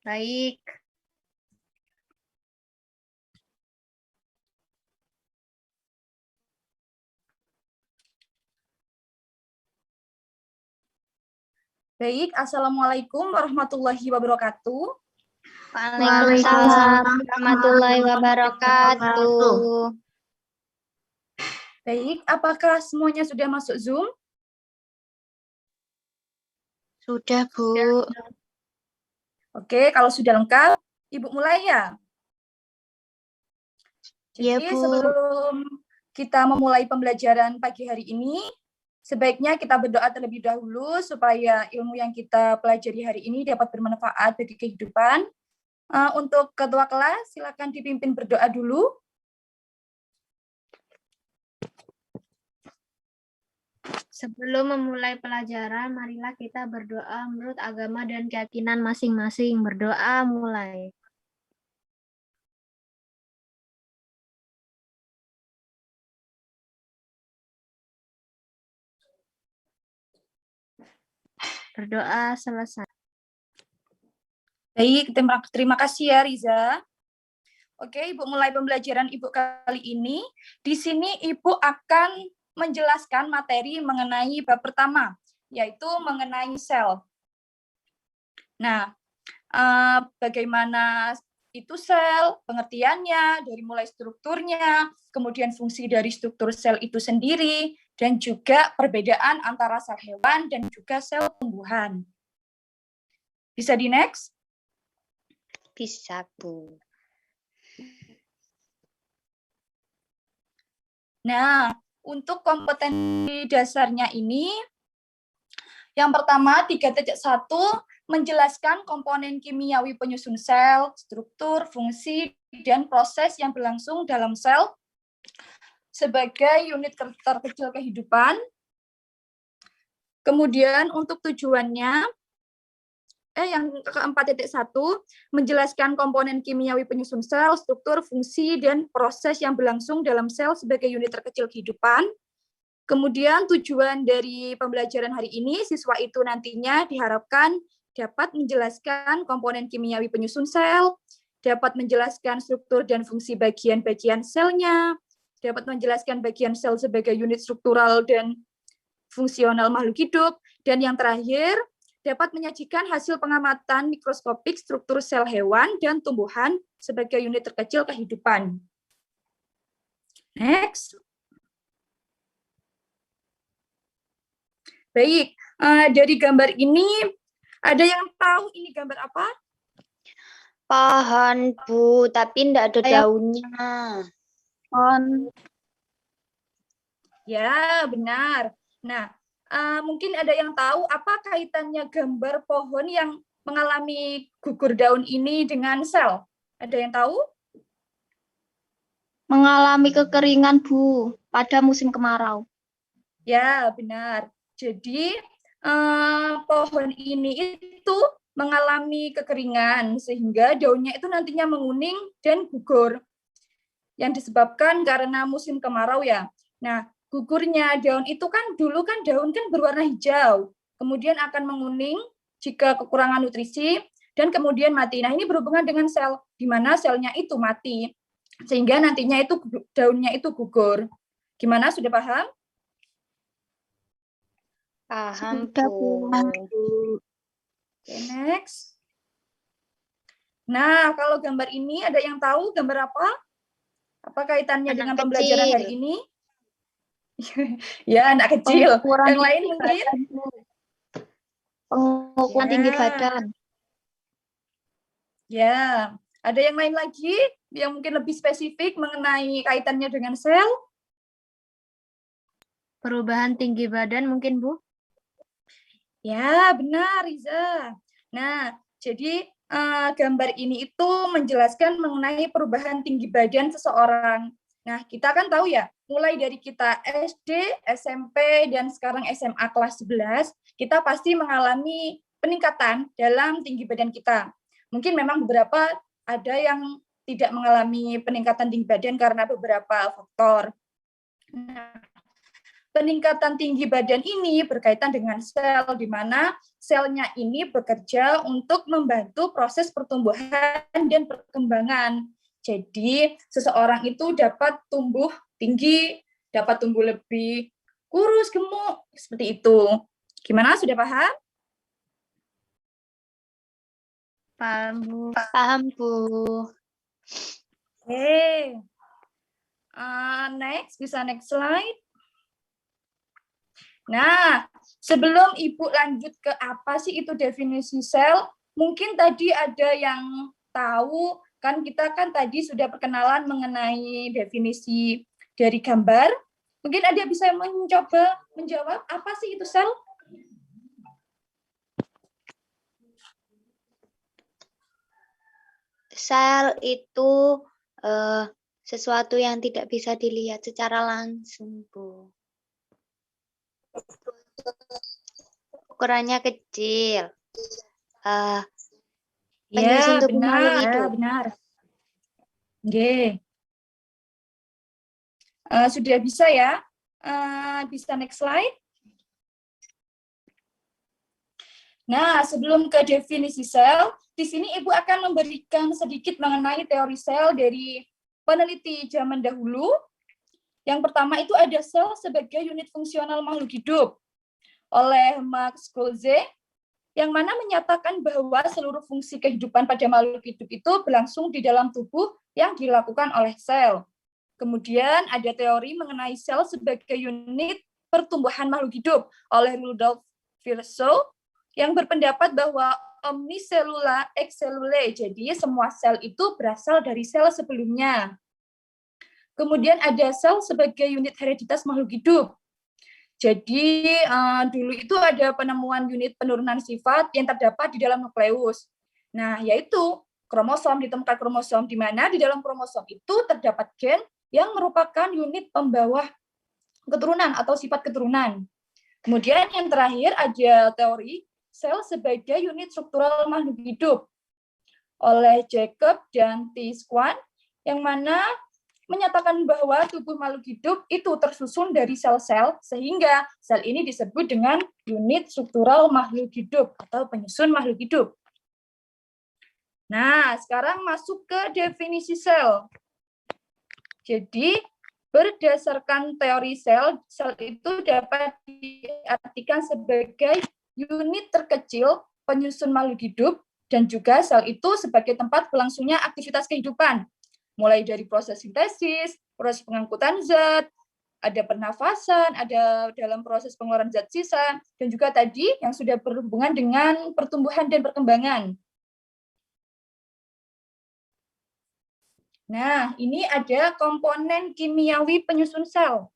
Baik. Baik, Assalamualaikum warahmatullahi wabarakatuh. Waalaikumsalam warahmatullahi wabarakatuh. Baik, apakah semuanya sudah masuk Zoom? Sudah, Bu. Oke, kalau sudah lengkap, Ibu mulai ya. Iya, Jadi Bu. sebelum kita memulai pembelajaran pagi hari ini, sebaiknya kita berdoa terlebih dahulu supaya ilmu yang kita pelajari hari ini dapat bermanfaat bagi kehidupan. Untuk ketua kelas, silakan dipimpin berdoa dulu. Sebelum memulai pelajaran, marilah kita berdoa menurut agama dan keyakinan masing-masing. Berdoa mulai. Berdoa selesai. Baik, terima kasih ya Riza. Oke, Ibu mulai pembelajaran Ibu kali ini. Di sini Ibu akan menjelaskan materi mengenai bab pertama, yaitu mengenai sel. Nah, bagaimana itu sel, pengertiannya, dari mulai strukturnya, kemudian fungsi dari struktur sel itu sendiri, dan juga perbedaan antara sel hewan dan juga sel tumbuhan. Bisa di next? Bisa, Bu. Nah, untuk kompetensi dasarnya ini, yang pertama 3.1 menjelaskan komponen kimiawi penyusun sel, struktur, fungsi, dan proses yang berlangsung dalam sel sebagai unit terkecil kehidupan. Kemudian untuk tujuannya, yang ke-4.1 menjelaskan komponen kimiawi penyusun sel, struktur, fungsi, dan proses yang berlangsung dalam sel sebagai unit terkecil kehidupan. Kemudian tujuan dari pembelajaran hari ini, siswa itu nantinya diharapkan dapat menjelaskan komponen kimiawi penyusun sel, dapat menjelaskan struktur dan fungsi bagian-bagian selnya, dapat menjelaskan bagian sel sebagai unit struktural dan fungsional makhluk hidup, dan yang terakhir, dapat menyajikan hasil pengamatan mikroskopik struktur sel hewan dan tumbuhan sebagai unit terkecil kehidupan. Next. Baik, dari gambar ini, ada yang tahu ini gambar apa? Pohon, Bu, tapi tidak ada daunnya. Pohon. Ya, benar. Nah, mungkin ada yang tahu apa kaitannya gambar pohon yang mengalami gugur daun ini dengan sel? Ada yang tahu? Mengalami kekeringan, Bu, pada musim kemarau. Ya, benar. Jadi, pohon ini itu mengalami kekeringan sehingga daunnya itu nantinya menguning dan gugur. Yang disebabkan karena musim kemarau ya. Nah, gugurnya daun itu kan dulu kan daun kan berwarna hijau, kemudian akan menguning jika kekurangan nutrisi, dan kemudian mati. Nah, ini berhubungan dengan sel, di mana selnya itu mati, sehingga nantinya itu daunnya itu gugur. Gimana, sudah paham? Paham, Sudah, Bu. Oke, next. Nah, kalau gambar ini ada yang tahu gambar apa? Apa kaitannya Anak dengan kecil. pembelajaran hari ini? Ya, anak kecil. Pengukuran Yang lain tinggi mungkin? badan, Bu. Pengukuran tinggi Ya. badan. Ya, ada yang lain lagi yang mungkin lebih spesifik mengenai kaitannya dengan sel? Perubahan tinggi badan mungkin, Bu? Ya, benar, Riza. Nah, jadi gambar ini itu menjelaskan mengenai perubahan tinggi badan seseorang. Nah, kita kan tahu ya, mulai dari kita SD, SMP, dan sekarang SMA kelas 11, kita pasti mengalami peningkatan dalam tinggi badan kita. Mungkin memang beberapa ada yang tidak mengalami peningkatan tinggi badan karena beberapa faktor. Nah, peningkatan tinggi badan ini berkaitan dengan sel, di mana selnya ini bekerja untuk membantu proses pertumbuhan dan perkembangan. Jadi, seseorang itu dapat tumbuh tinggi, dapat tumbuh lebih kurus, gemuk, seperti itu. Gimana, sudah paham? Paham, Bu. Paham, Bu. Oke. Bisa next slide. Nah, sebelum Ibu lanjut ke apa sih itu definisi sel, mungkin tadi ada yang tahu, kan kita kan tadi sudah perkenalan mengenai definisi dari gambar. Mungkin ada bisa mencoba menjawab apa sih itu sel? Sel itu sesuatu yang tidak bisa dilihat secara langsung, Bu. Ukurannya kecil. Penyusun Ya, tubuh makhluk hidup. benar. Oke. Sudah bisa ya? Bisa next slide? Nah, sebelum ke definisi sel, di sini Ibu akan memberikan sedikit mengenai teori sel dari peneliti zaman dahulu. Yang pertama itu ada sel sebagai unit fungsional makhluk hidup oleh Max Kruse, yang mana menyatakan bahwa seluruh fungsi kehidupan pada makhluk hidup itu berlangsung di dalam tubuh yang dilakukan oleh sel. Kemudian ada teori mengenai sel sebagai unit pertumbuhan makhluk hidup oleh Rudolf Virchow, yang berpendapat bahwa omniselula ex cellulae, jadi semua sel itu berasal dari sel sebelumnya. Kemudian ada sel sebagai unit hereditas makhluk hidup. Jadi dulu itu ada penemuan unit penurunan sifat yang terdapat di dalam nukleus. Nah, yaitu kromosom, ditemukan kromosom, di mana di dalam kromosom itu terdapat gen yang merupakan unit pembawa keturunan atau sifat keturunan. Kemudian yang terakhir ada teori sel sebagai unit struktural makhluk hidup oleh Jacob dan T. Swan, yang mana menyatakan bahwa tubuh makhluk hidup itu tersusun dari sel-sel, sehingga sel ini disebut dengan unit struktural makhluk hidup atau penyusun makhluk hidup. Nah, sekarang masuk ke definisi sel. Jadi, berdasarkan teori sel, sel itu dapat diartikan sebagai unit terkecil penyusun makhluk hidup, dan juga sel itu sebagai tempat berlangsungnya aktivitas kehidupan, mulai dari proses sintesis, proses pengangkutan zat, ada pernafasan, ada dalam proses pengeluaran zat sisa, dan juga tadi yang sudah berhubungan dengan pertumbuhan dan perkembangan. Nah, ini ada komponen kimiawi penyusun sel.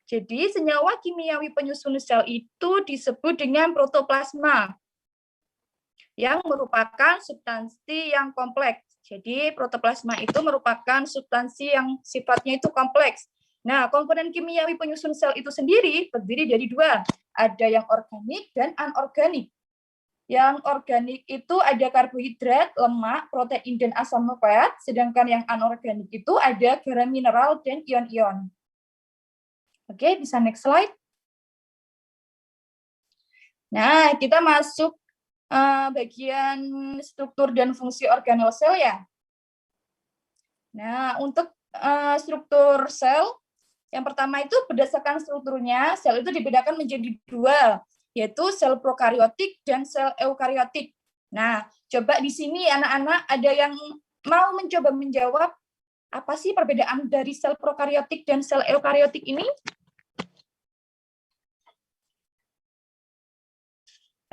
Jadi, senyawa kimiawi penyusun sel itu disebut dengan protoplasma, yang merupakan substansi yang kompleks. Jadi, protoplasma itu merupakan substansi yang sifatnya itu kompleks. Nah, komponen kimiawi penyusun sel itu sendiri terdiri dari dua. Ada yang organik dan anorganik. Yang organik itu ada karbohidrat, lemak, protein, dan asam nukleat, sedangkan yang anorganik itu ada garam mineral dan ion-ion. Oke, bisa next slide. Nah, kita masuk bagian struktur dan fungsi organel sel ya. Nah, untuk struktur sel, yang pertama itu berdasarkan strukturnya, sel itu dibedakan menjadi dua, yaitu sel prokariotik dan sel eukariotik. Nah, coba di sini anak-anak ada yang mau mencoba menjawab apa sih perbedaan dari sel prokariotik dan sel eukariotik ini?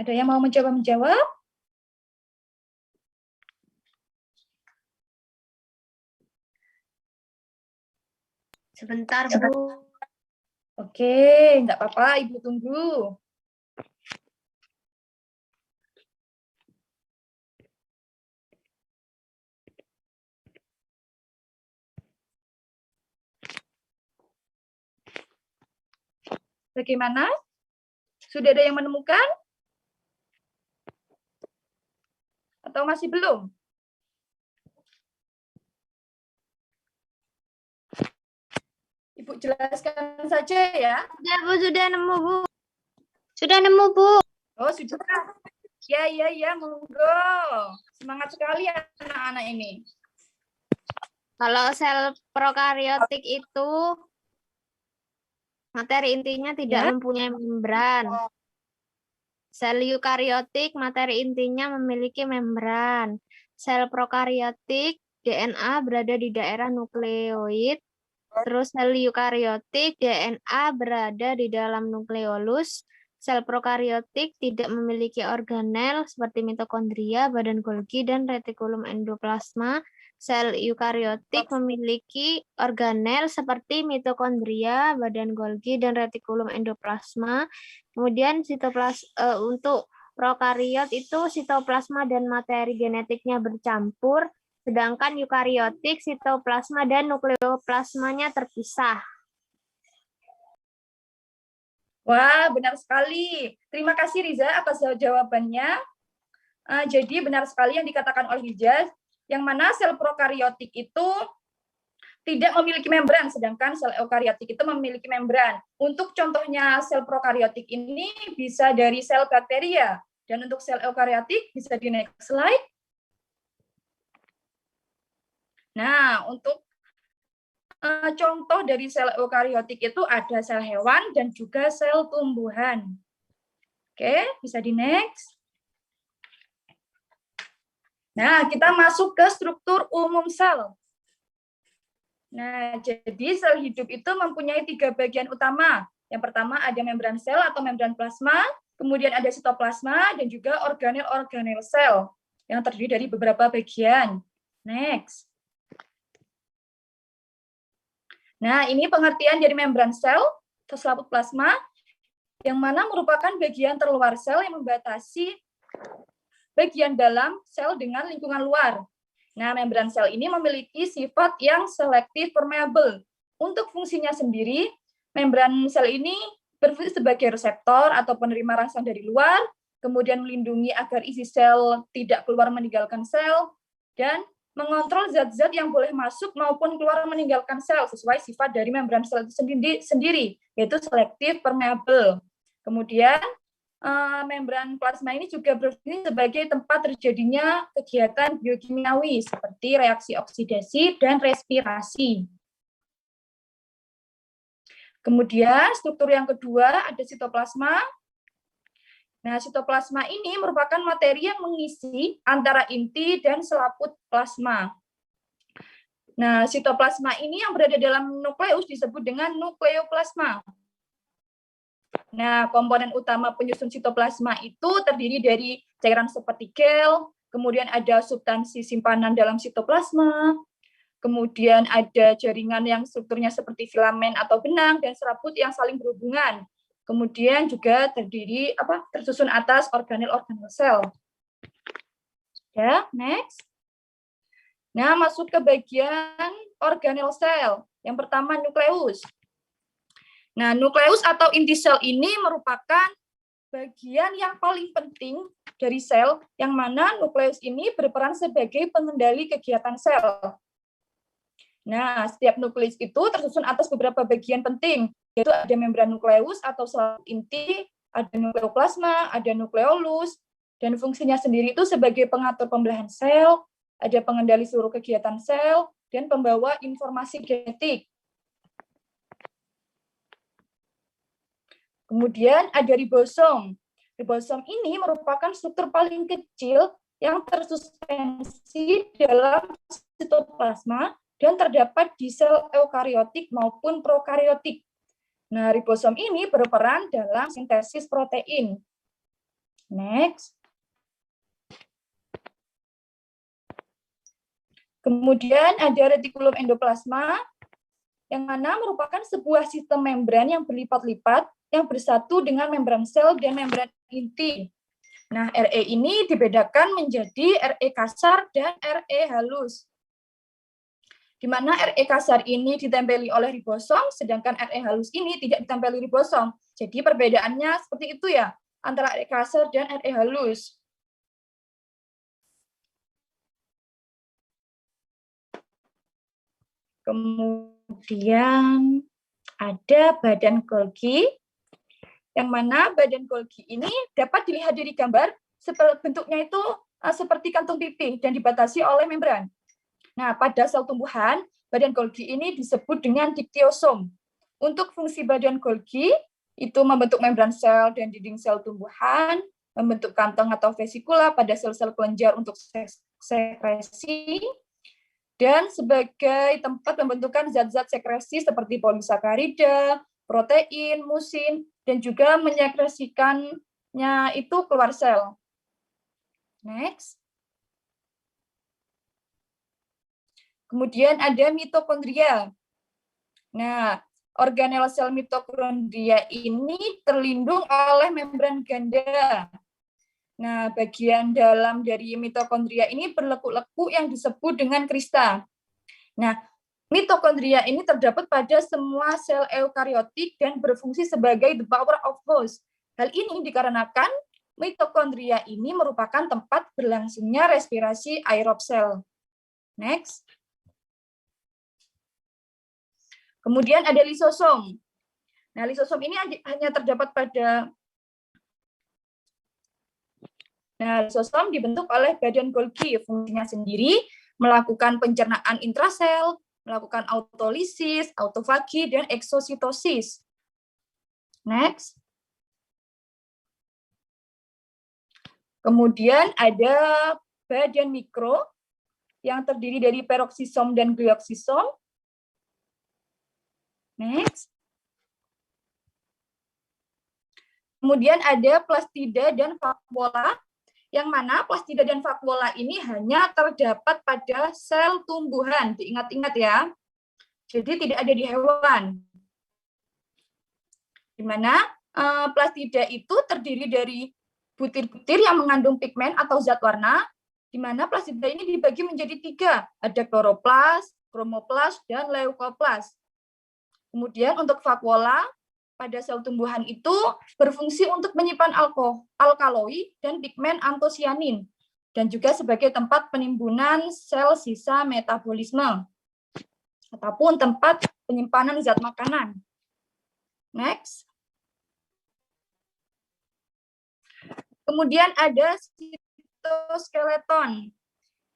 Ada yang mau mencoba menjawab? Sebentar, Bu. Oke, nggak apa-apa, Ibu tunggu. Bagaimana? Sudah ada yang menemukan? Atau masih belum? Ibu jelaskan saja ya. Sudah, Bu, sudah nemu, Bu. Sudah nemu, Bu. Oh, sudah. Ya, monggo. Semangat sekali anak-anak ini. Kalau sel prokariotik itu materi intinya tidak Ya. mempunyai membran. Sel eukariotik materi intinya memiliki membran. Sel prokariotik DNA berada di daerah nukleoid. Terus sel eukariotik DNA berada di dalam nukleolus. Sel prokariotik tidak memiliki organel seperti mitokondria, badan Golgi, dan retikulum endoplasma. Sel eukariotik memiliki organel seperti mitokondria, badan Golgi, dan retikulum endoplasma. Kemudian untuk prokariot itu sitoplasma dan materi genetiknya bercampur, sedangkan eukariotik sitoplasma dan nukleoplasmanya terpisah. Wah, benar sekali. Terima kasih Riza atas jawabannya. Jadi benar sekali yang dikatakan oleh Hijaz, yang mana sel prokariotik itu tidak memiliki membran, sedangkan sel eukariotik itu memiliki membran. Untuk contohnya sel prokariotik ini bisa dari sel bakteria, dan untuk sel eukariotik bisa di next slide. Nah, untuk contoh dari sel eukariotik itu ada sel hewan dan juga sel tumbuhan. Oke, bisa di next. Nah, kita masuk ke struktur umum sel. Nah, jadi sel hidup itu mempunyai 3 bagian utama. Yang pertama ada membran sel atau membran plasma, kemudian ada sitoplasma, dan juga organel-organel sel yang terdiri dari beberapa bagian. Next. Nah, ini pengertian dari membran sel atau selaput plasma, yang mana merupakan bagian terluar sel yang membatasi bagian dalam sel dengan lingkungan luar. Nah, membran sel ini memiliki sifat yang selektif permeable. Untuk fungsinya sendiri, membran sel ini berfungsi sebagai reseptor atau penerima rangsang dari luar, kemudian melindungi agar isi sel tidak keluar meninggalkan sel, dan mengontrol zat-zat yang boleh masuk maupun keluar meninggalkan sel sesuai sifat dari membran sel itu sendiri, yaitu selektif permeable. Kemudian membran plasma ini juga berfungsi sebagai tempat terjadinya kegiatan biokimiawi seperti reaksi oksidasi dan respirasi. Kemudian struktur yang kedua ada sitoplasma. Nah, sitoplasma ini merupakan materi yang mengisi antara inti dan selaput plasma. Nah, sitoplasma ini yang berada dalam nukleus disebut dengan nukleoplasma. Nah, komponen utama penyusun sitoplasma itu terdiri dari cairan seperti gel, kemudian ada substansi simpanan dalam sitoplasma, kemudian ada jaringan yang strukturnya seperti filamen atau benang, dan serabut yang saling berhubungan. Kemudian juga tersusun atas organel-organel sel. Ya, next. Nah, masuk ke bagian organel sel. Yang pertama nukleus. Nah, nukleus atau inti sel ini merupakan bagian yang paling penting dari sel, yang mana nukleus ini berperan sebagai pengendali kegiatan sel. Nah, setiap nukleus itu tersusun atas beberapa bagian penting, yaitu ada membran nukleus atau selaput inti, ada nukleoplasma, ada nukleolus, dan fungsinya sendiri itu sebagai pengatur pembelahan sel, ada pengendali seluruh kegiatan sel, dan pembawa informasi genetik. Kemudian ada ribosom. Ribosom ini merupakan struktur paling kecil yang tersuspensi dalam sitoplasma dan terdapat di sel eukariotik maupun prokariotik. Nah, ribosom ini berperan dalam sintesis protein. Next. Kemudian ada retikulum endoplasma, yang mana merupakan sebuah sistem membran yang berlipat-lipat yang bersatu dengan membran sel dan membran inti. Nah, RE ini dibedakan menjadi RE kasar dan RE halus. Di mana RE kasar ini ditempeli oleh ribosom, sedangkan RE halus ini tidak ditempeli ribosom. Jadi perbedaannya seperti itu ya, antara RE kasar dan RE halus. Kemudian ada badan Golgi, yang mana badan Golgi ini dapat dilihat dari gambar, bentuknya itu seperti kantung pipih dan dibatasi oleh membran. Nah, pada sel tumbuhan, badan Golgi ini disebut dengan diktiosom. Untuk fungsi badan Golgi, itu membentuk membran sel dan dinding sel tumbuhan, membentuk kantong atau vesikula pada sel-sel kelenjar untuk sekresi, dan sebagai tempat pembentukan zat-zat sekresi seperti polisakarida, protein, musin, dan juga menyekresikannya itu keluar sel. Next. Kemudian ada mitokondria. Nah, organel sel mitokondria ini terlindung oleh membran ganda. Nah, bagian dalam dari mitokondria ini berlekuk-lekuk yang disebut dengan krista. Nah, mitokondria ini terdapat pada semua sel eukariotik dan berfungsi sebagai the power of host. Hal ini dikarenakan mitokondria ini merupakan tempat berlangsungnya respirasi aerob sel. Next. Kemudian ada lisosom. Nah, lisosom ini hanya terdapat pada lisosom dibentuk oleh badan Golgi, fungsinya sendiri melakukan pencernaan intrasel, melakukan autolisis, autofagi, dan eksositosis. Next. Kemudian ada badan mikro yang terdiri dari peroksisom dan glioksisom. Next. Kemudian ada plastida dan vakuola, yang mana plastida dan vakuola ini hanya terdapat pada sel tumbuhan. Diingat-ingat ya. Jadi tidak ada di hewan. Di mana plastida itu terdiri dari butir-butir yang mengandung pigmen atau zat warna, di mana plastida ini dibagi menjadi 3. Ada kloroplas, kromoplas, dan leukoplas. Kemudian untuk vakuola, pada sel tumbuhan itu berfungsi untuk menyimpan alkaloid dan pigmen antosianin, dan juga sebagai tempat penimbunan sel sisa metabolisme, ataupun tempat penyimpanan zat makanan. Next. Kemudian ada sitoskeleton.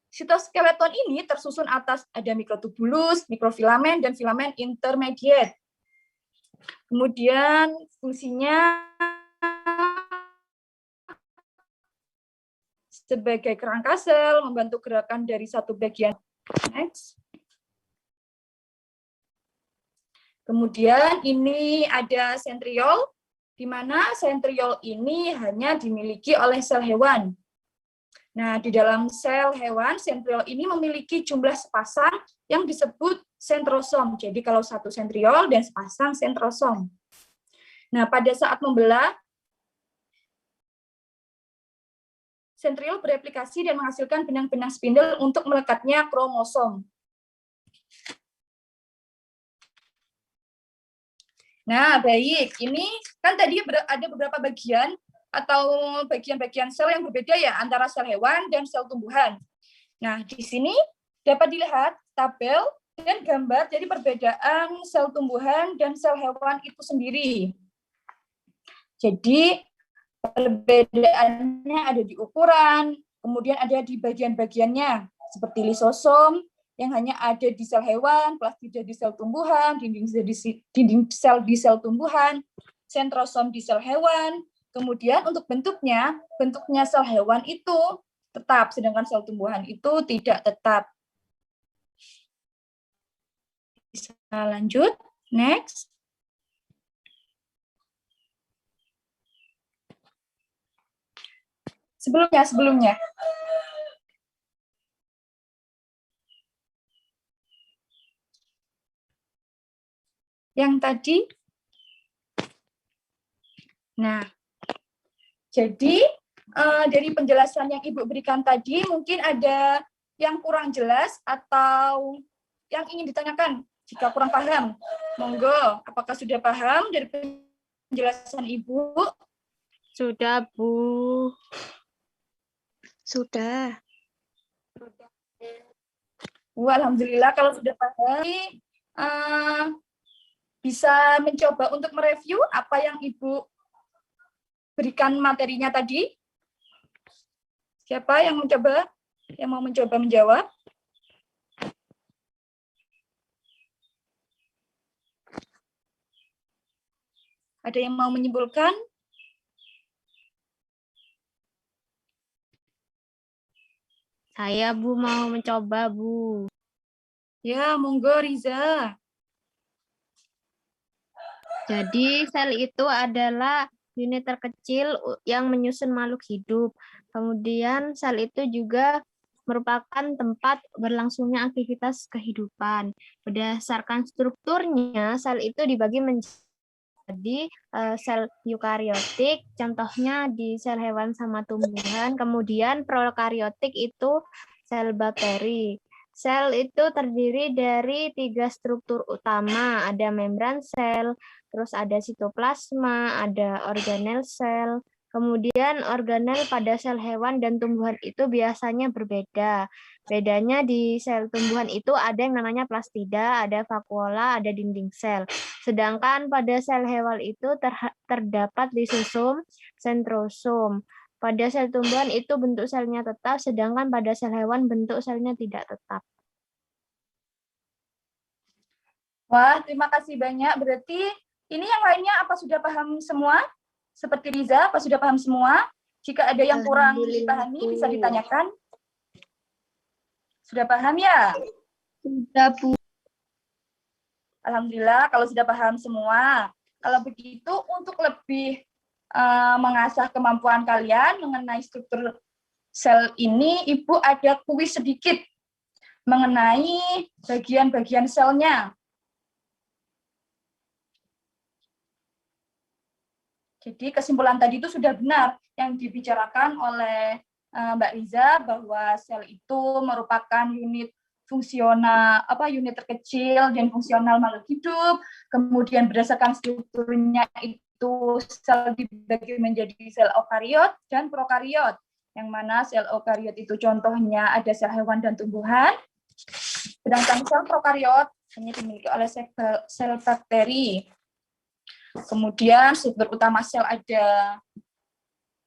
Sitoskeleton ini tersusun atas ada mikrotubulus, mikrofilamen, dan filamen intermediate. Kemudian fungsinya sebagai kerangka sel, membantu gerakan dari satu bagian. Next. Kemudian ini ada sentriol, di mana sentriol ini hanya dimiliki oleh sel hewan. Nah, di dalam sel hewan, sentriol ini memiliki jumlah sepasang yang disebut sentrosom. Jadi kalau satu sentriol dan sepasang sentrosom. Nah, pada saat membelah, sentriol bereplikasi dan menghasilkan benang-benang spindle untuk melekatnya kromosom. Nah, baik. Ini kan tadi ada beberapa bagian atau bagian-bagian sel yang berbeda ya antara sel hewan dan sel tumbuhan. Nah, di sini dapat dilihat tabel dan gambar dari perbedaan sel tumbuhan dan sel hewan itu sendiri. Jadi, perbedaannya ada di ukuran, kemudian ada di bagian-bagiannya, seperti lisosom, yang hanya ada di sel hewan, plastida di sel tumbuhan, dinding sel di sel tumbuhan, sentrosom di sel hewan. Kemudian untuk bentuknya sel hewan itu tetap, sedangkan sel tumbuhan itu tidak tetap. Bisa lanjut, next. Sebelumnya. Yang tadi. Nah, jadi dari penjelasan yang Ibu berikan tadi, mungkin ada yang kurang jelas atau yang ingin ditanyakan. Jika kurang paham, monggo. Apakah sudah paham dari penjelasan Ibu? Sudah, Bu. Sudah. Alhamdulillah kalau sudah paham. bisa mencoba untuk mereview apa yang Ibu berikan materinya tadi? Siapa yang mau mencoba menjawab? Ada yang mau menyimpulkan? Saya, Bu, mau mencoba, Bu. Ya, monggo Riza. Jadi sel itu adalah unit terkecil yang menyusun makhluk hidup. Kemudian sel itu juga merupakan tempat berlangsungnya aktivitas kehidupan. Berdasarkan strukturnya, sel itu dibagi menjadi sel eukariotik, contohnya di sel hewan sama tumbuhan. Kemudian prokariotik itu sel bakteri. Sel itu terdiri dari 3 struktur utama, ada membran sel, terus ada sitoplasma, ada organel sel. Kemudian organel pada sel hewan dan tumbuhan itu biasanya berbeda. Bedanya di sel tumbuhan itu ada yang namanya plastida, ada vakuola, ada dinding sel. Sedangkan pada sel hewan itu terdapat lisosom, sentrosom. Pada sel tumbuhan itu bentuk selnya tetap, sedangkan pada sel hewan bentuk selnya tidak tetap. Wah, terima kasih banyak. Berarti ini yang lainnya apa sudah paham semua? Seperti Riza, apa sudah paham semua? Jika ada yang kurang dipahami, bisa ditanyakan. Sudah paham ya? Sudah, Bu. Alhamdulillah, kalau sudah paham semua. Kalau begitu, untuk lebih mengasah kemampuan kalian mengenai struktur sel ini, Ibu ada kuis sedikit mengenai bagian-bagian selnya. Jadi kesimpulan tadi itu sudah benar yang dibicarakan oleh Mbak Riza bahwa sel itu merupakan unit fungsional unit terkecil dan fungsional makhluk hidup. Kemudian berdasarkan strukturnya itu sel dibagi menjadi sel eukariot dan prokariot. Yang mana sel eukariot itu contohnya ada sel hewan dan tumbuhan. Sedangkan sel prokariot hanya dimiliki oleh sel bakteri. Kemudian struktur utama sel ada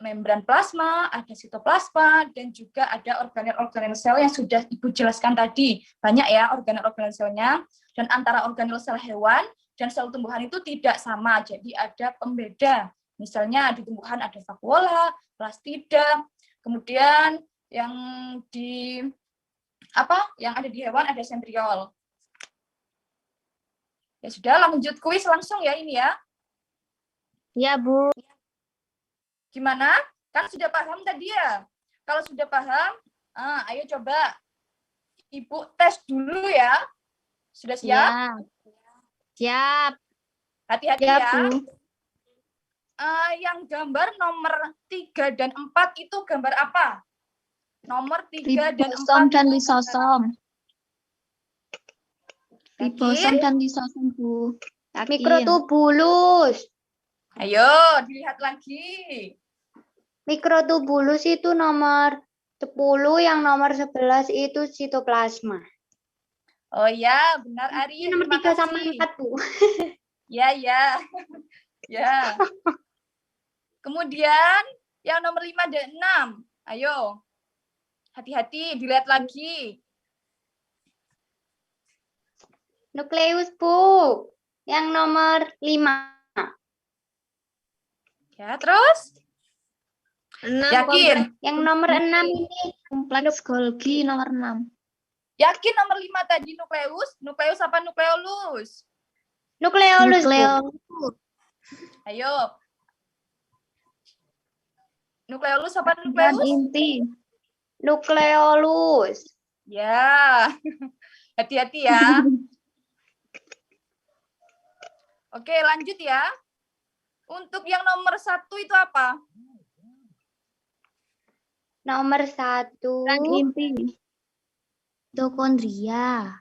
membran plasma, ada sitoplasma, dan juga ada organel-organel sel yang sudah Ibu jelaskan tadi. Banyak ya organel-organel selnya, dan antara organel sel hewan dan sel tumbuhan itu tidak sama, jadi ada pembeda. Misalnya di tumbuhan ada vakuola, plastida, kemudian yang ada di hewan ada sentriol. Ya sudah, lanjut kuis langsung ya ini ya. Ya, Bu. Gimana? Kan sudah paham tadi ya? Kalau sudah paham, ayo coba Ibu tes dulu ya. Sudah siap? Ya. Siap. Hati-hati Ya, ya. Bu. Yang gambar nomor 3 dan 4 itu gambar apa? Nomor 3 dan 4. Ribosom dan lisosom. Ribosom Yakin? dan lisosom, Bu. Yakin. Mikrotubulus. Ayo, dilihat lagi. Mikrotubulus itu nomor 10, yang nomor 11 itu sitoplasma. Oh ya, benar Ari. Ini nomor 3 sama 4, Bu. Ya. Ya. Kemudian yang nomor 5 dan 6. Ayo. Hati-hati, dilihat lagi. Nukleus, Bu. Yang nomor 5. Ya, terus? 6. Yakin? Yang nomor 6 ini kompleks Golgi nomor 6. Yakin nomor 5 tadi nukleus? Nukleus apa nukleolus? Nukleolus, Bu. Ayo. Nukleolus apa Dan nukleus? inti. Nukleolus. Ya. Hati-hati ya. Oke, lanjut ya. Untuk yang nomor 1 itu apa? Nomor 1. Dan inti. Mitokondria.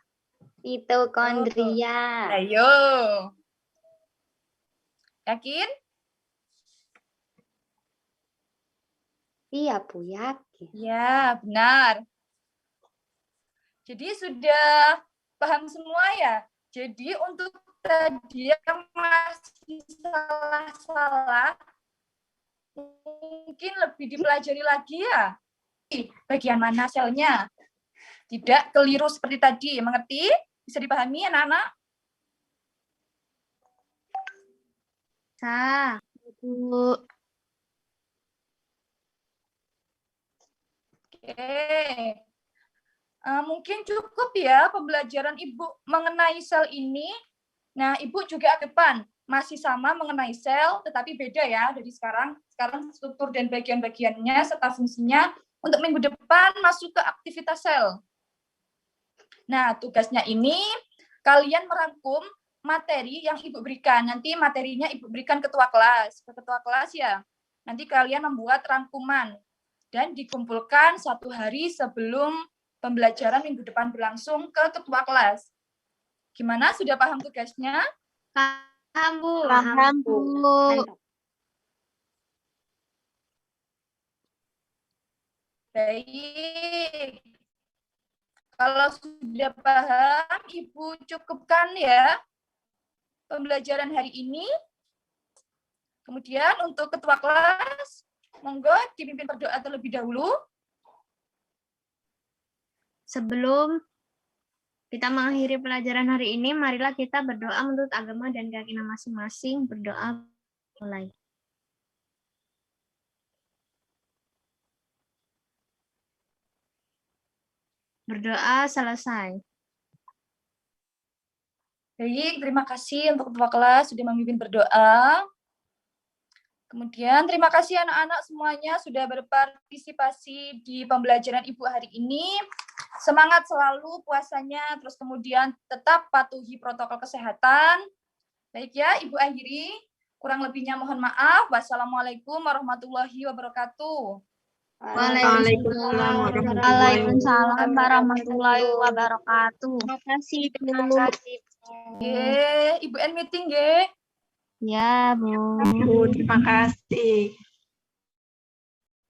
Mitokondria. Ayo. Yakin? Iya, Bu, yakin. Ya, benar. Jadi sudah paham semua ya? Jadi untuk tadi yang masih salah-salah, mungkin lebih dipelajari lagi ya. Bagian mana selnya? Tidak keliru seperti tadi, mengerti? Bisa dipahami anak-anak? Sa. Bu. Oke. Mungkin cukup ya pembelajaran Ibu mengenai sel ini. Nah, Ibu juga ke depan masih sama mengenai sel, tetapi beda ya dari sekarang. Sekarang struktur dan bagian-bagiannya serta fungsinya. Untuk minggu depan masuk ke aktivitas sel. Nah, tugasnya ini kalian merangkum materi yang Ibu berikan. Nanti materinya Ibu berikan ketua kelas. Ke ketua kelas ya. Nanti kalian membuat rangkuman dan dikumpulkan 1 hari sebelum pembelajaran minggu depan berlangsung ke ketua kelas. Gimana? Sudah paham tugasnya? Paham, Bu. Paham, Bu. Mantap. Baik. Kalau sudah paham, Ibu cukupkan ya pembelajaran hari ini. Kemudian untuk ketua kelas, monggo dipimpin berdoa terlebih dahulu. Sebelum kita mengakhiri pelajaran hari ini, marilah kita berdoa menurut agama dan keyakinan masing-masing. Berdoa mulai. Berdoa selesai. Baik, terima kasih untuk ketua kelas sudah memimpin berdoa. Kemudian terima kasih anak-anak semuanya sudah berpartisipasi di pembelajaran Ibu hari ini. Semangat selalu puasanya, terus kemudian tetap patuhi protokol kesehatan. Baik ya, Ibu akhiri. Kurang lebihnya mohon maaf. Wassalamualaikum warahmatullahi wabarakatuh. Waalaikumsalam warahmatullahi wabarakatuh. Terima kasih, Bu. Ibu end meeting, nggih. Ya, Bu. Bu, terima kasih.